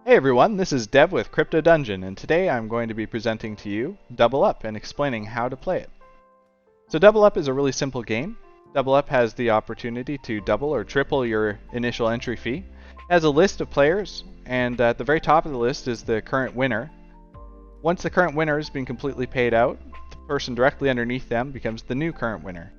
Hey everyone, this is Dev with Crypto Dungeon, and today I'm going to be presenting to you Double Up and explaining how to play it. So Double Up is a really simple game. Double Up has the opportunity to double or triple your initial entry fee. It has a list of players, and at the very top of the list is the current winner. Once the current winner has been completely paid out, the person directly underneath them becomes the new current winner.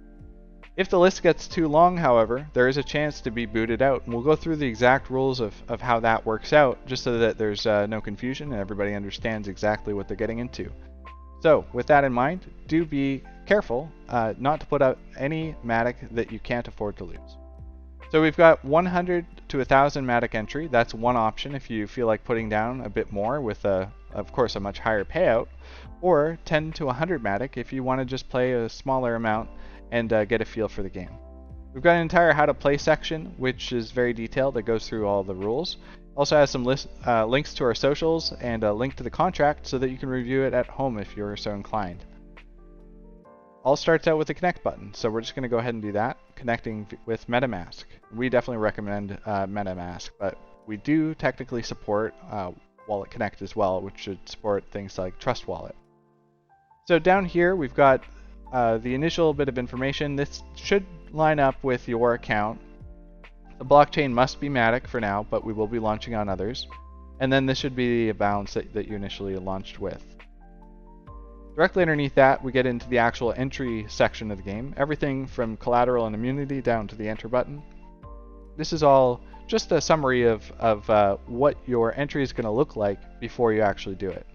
If the list gets too long, however, there is a chance to be booted out, and we'll go through the exact rules of how that works out, just so that there's no confusion and everybody understands exactly what they're getting into. So, with that in mind, do be careful not to put out any Matic that you can't afford to lose. So we've got 100 to 1,000 Matic entry. That's one option if you feel like putting down a bit more with, of course, a much higher payout, or 10 to 100 Matic if you want to just play a smaller amount and get a feel for the game. We've got an entire how to play section, which is very detailed, that goes through all the rules. Also has some links to our socials and a link to the contract so that you can review it at home if you're so inclined. All starts out with the connect button, so we're just going to go ahead and do that, connecting with MetaMask. We definitely recommend MetaMask, but we do technically support Wallet Connect as well, which should support things like Trust Wallet. So down here we've got the initial bit of information. This should line up with your account. The blockchain must be Matic for now, but we will be launching on others. And then this should be the balance that you initially launched with. Directly underneath that, we get into the actual entry section of the game. Everything from collateral and immunity down to the enter button. This is all just a summary of what your entry is going to look like before you actually do it.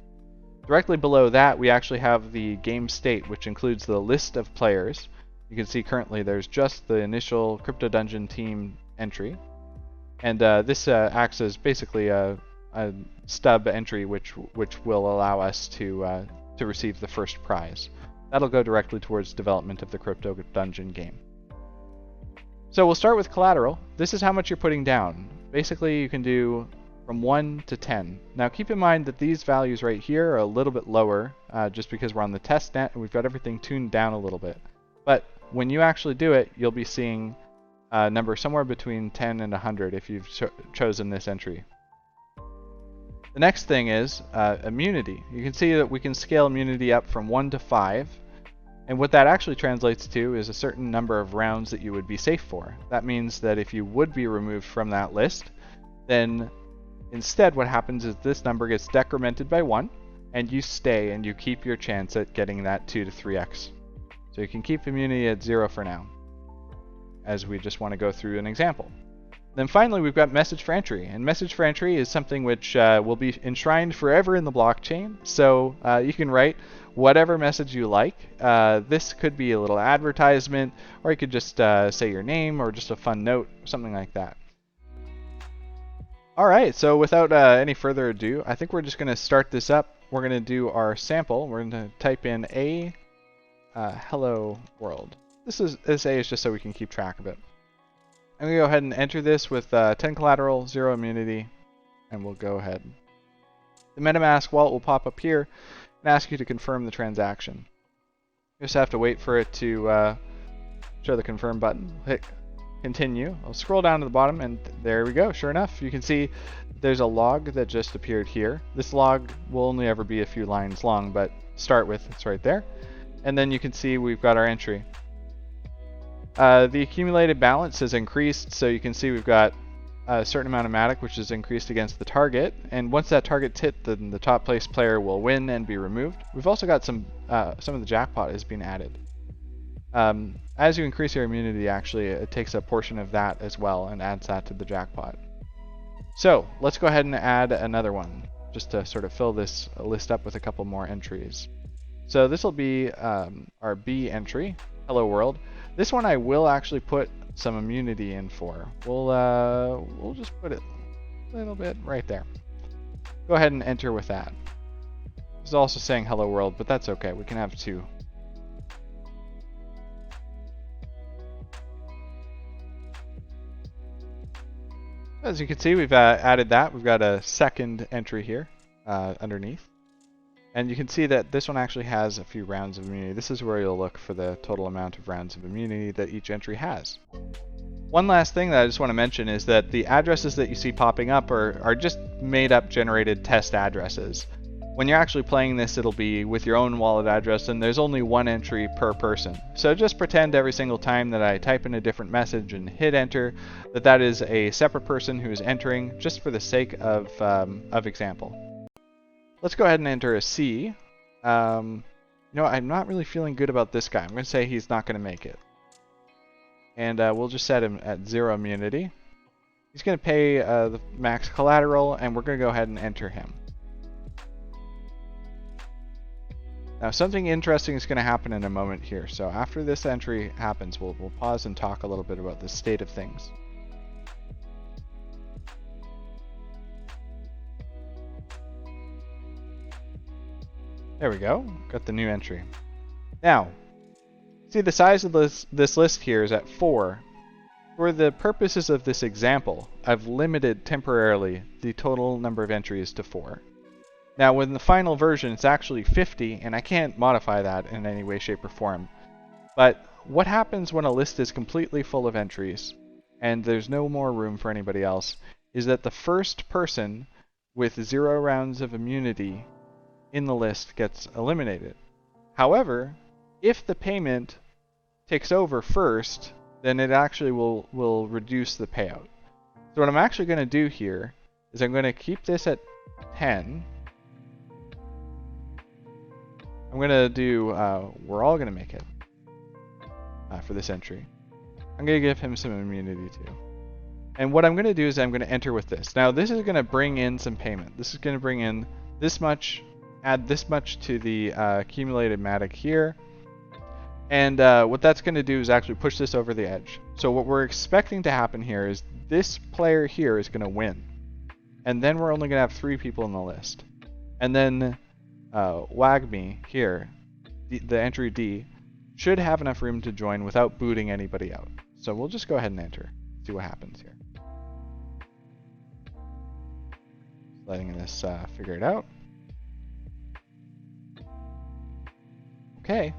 Directly below that, we actually have the game state, which includes the list of players. You can see currently there's just the initial Crypto Dungeon team entry. And this acts as basically a stub entry, which will allow us to receive the first prize. That'll go directly towards development of the Crypto Dungeon game. So we'll start with collateral. This is how much you're putting down. Basically, you can do from 1 to 10. Now keep in mind that these values right here are a little bit lower just because we're on the test net and we've got everything tuned down a little bit. But when you actually do it, you'll be seeing a number somewhere between 10 and 100 if you've chosen this entry. The next thing is immunity. You can see that we can scale immunity up from 1 to 5. And what that actually translates to is a certain number of rounds that you would be safe for. That means that if you would be removed from that list, then instead, what happens is this number gets decremented by 1, and you stay and you keep your chance at getting that 2 to 3x. So you can keep immunity at 0 for now, as we just want to go through an example. Then finally, we've got message for entry, and message for entry is something which will be enshrined forever in the blockchain. So you can write whatever message you like. This could be a little advertisement, or you could just say your name, or just a fun note, something like that. Alright, so without any further ado, I think we're just going to start this up. We're going to do our sample. We're going to type in a hello world. This A is just so we can keep track of it. I'm going to go ahead and enter this with 10 collateral, 0 immunity, and we'll go ahead. The MetaMask wallet will pop up here and ask you to confirm the transaction. You just have to wait for it to show the confirm button. Hit continue. I'll scroll down to the bottom and there we go. Sure enough, you can see there's a log that just appeared here. This log will only ever be a few lines long, but start with, it's right there. And then you can see we've got our entry. The accumulated balance has increased, so you can see we've got a certain amount of Matic, which is increased against the target. And once that target's hit, then the top place player will win and be removed. We've also got some of the jackpot has been added. As you increase your immunity, actually, it takes a portion of that as well and adds that to the jackpot. So let's go ahead and add another one, just to sort of fill this list up with a couple more entries. So this will be our B entry, Hello World. This one I will actually put some immunity in for. We'll just put it a little bit right there. Go ahead and enter with that. It's also saying Hello World, but that's okay. We can have 2. As you can see, we've added that. We've got a second entry here underneath. And you can see that this one actually has a few rounds of immunity. This is where you'll look for the total amount of rounds of immunity that each entry has. One last thing that I just want to mention is that the addresses that you see popping up are just made up generated test addresses. When you're actually playing this, it'll be with your own wallet address, and there's only one entry per person. So just pretend every single time that I type in a different message and hit enter, that is a separate person who is entering, just for the sake of example. Let's go ahead and enter a C. You know, I'm not really feeling good about this guy. I'm going to say he's not going to make it. And we'll just set him at 0 immunity. He's going to pay the max collateral, and we're going to go ahead and enter him. Now, something interesting is going to happen in a moment here. So after this entry happens, we'll pause and talk a little bit about the state of things. There we go. Got the new entry. Now, see, the size of this list here is at 4. For the purposes of this example, I've limited temporarily the total number of entries to 4. Now, with the final version, it's actually 50, and I can't modify that in any way, shape, or form. But what happens when a list is completely full of entries, and there's no more room for anybody else, is that the first person with 0 rounds of immunity in the list gets eliminated. However, if the payment takes over first, then it actually will reduce the payout. So what I'm actually going to do here is I'm going to keep this at 10. I'm going to do, we're all going to make it for this entry. I'm going to give him some immunity too. And what I'm going to do is I'm going to enter with this. Now this is going to bring in some payment. This is going to bring in this much, add this much to the accumulated Matic here. And what that's going to do is actually push this over the edge. So what we're expecting to happen here is this player here is going to win. And then we're only going to have 3 people in the list. And then WAGME here, the entry D, should have enough room to join without booting anybody out. So we'll just go ahead and enter, see what happens here. Letting this figure it out. Okay.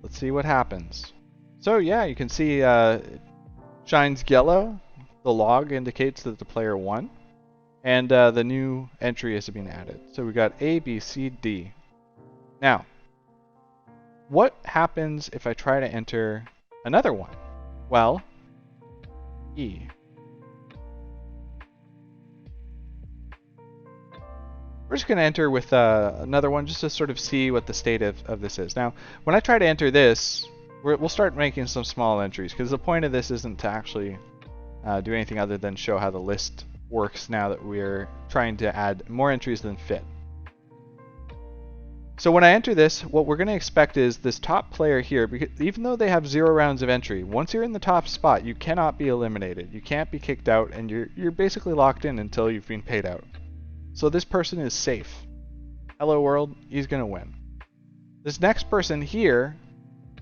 Let's see what happens. So yeah, you can see it shines yellow. The log indicates that the player won. And the new entry has been added. So we got A, B, C, D. Now, what happens if I try to enter another one? Well, E. We're just going to enter with another one just to sort of see what the state of this is. Now, when I try to enter this, we'll start making some small entries, because the point of this isn't to actually do anything other than show how the list works now that we're trying to add more entries than fit. So when I enter this, what we're going to expect is this top player here, because even though they have 0 rounds of entry, once you're in the top spot, you cannot be eliminated. You can't be kicked out, and you're basically locked in until you've been paid out. So this person is safe. Hello world, he's going to win. This next person here,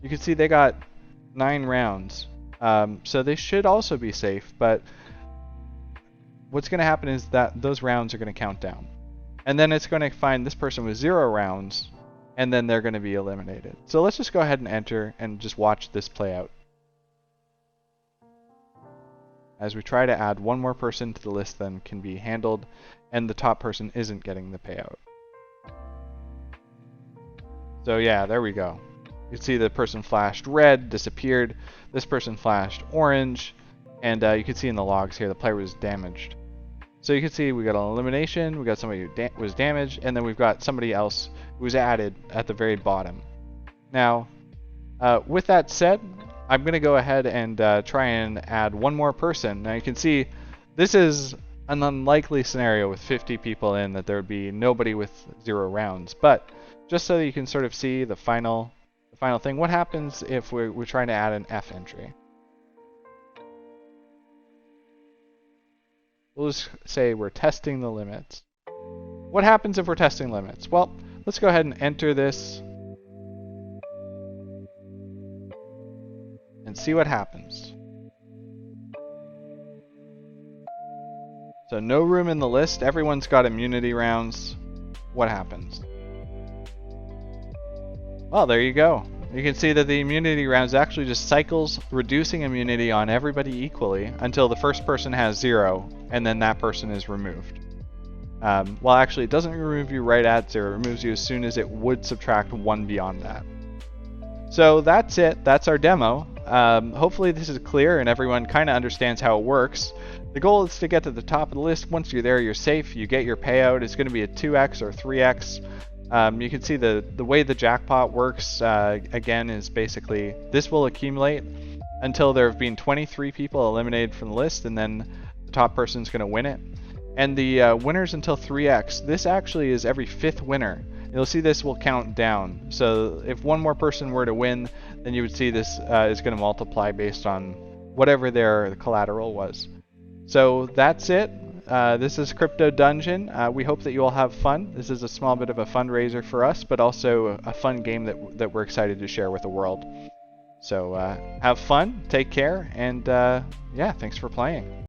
you can see they got 9 rounds. So they should also be safe, but what's going to happen is that those rounds are going to count down. And then it's going to find this person with 0 rounds, and then they're going to be eliminated. So let's just go ahead and enter and just watch this play out. As we try to add one more person to the list than can be handled, and the top person isn't getting the payout. So yeah, there we go. You can see the person flashed red, disappeared. This person flashed orange, and you can see in the logs here the player was damaged. So you can see we got an elimination, we got somebody who was damaged, and then we've got somebody else who was added at the very bottom. Now, with that said, I'm going to go ahead and try and add one more person. Now you can see this is an unlikely scenario with 50 people in, that there would be nobody with 0 rounds. But just so that you can sort of see the final thing, what happens if we're trying to add an F entry? We'll just say we're testing the limits. What happens if we're testing limits? Well, let's go ahead and enter this and see what happens. So no room in the list. Everyone's got immunity rounds. What happens? Well, there you go. You can see that the immunity rounds actually just cycles, reducing immunity on everybody equally until the first person has 0, and then that person is removed. Well, actually, it doesn't remove you right at 0. It removes you as soon as it would subtract 1 beyond that. So that's it. That's our demo. Hopefully this is clear and everyone kind of understands how it works. The goal is to get to the top of the list. Once you're there, you're safe. You get your payout. It's going to be a 2x or 3x. You can see the way the jackpot works, again, is basically this will accumulate until there have been 23 people eliminated from the list, and then the top person is going to win it. And the winners until 3x. This actually is every 5th winner. You'll see this will count down. So if one more person were to win, then you would see this is going to multiply based on whatever their collateral was. So that's it. This is Crypto Dungeon. We hope that you all have fun. This is a small bit of a fundraiser for us, but also a fun game that we're excited to share with the world. So have fun, take care, and yeah, thanks for playing.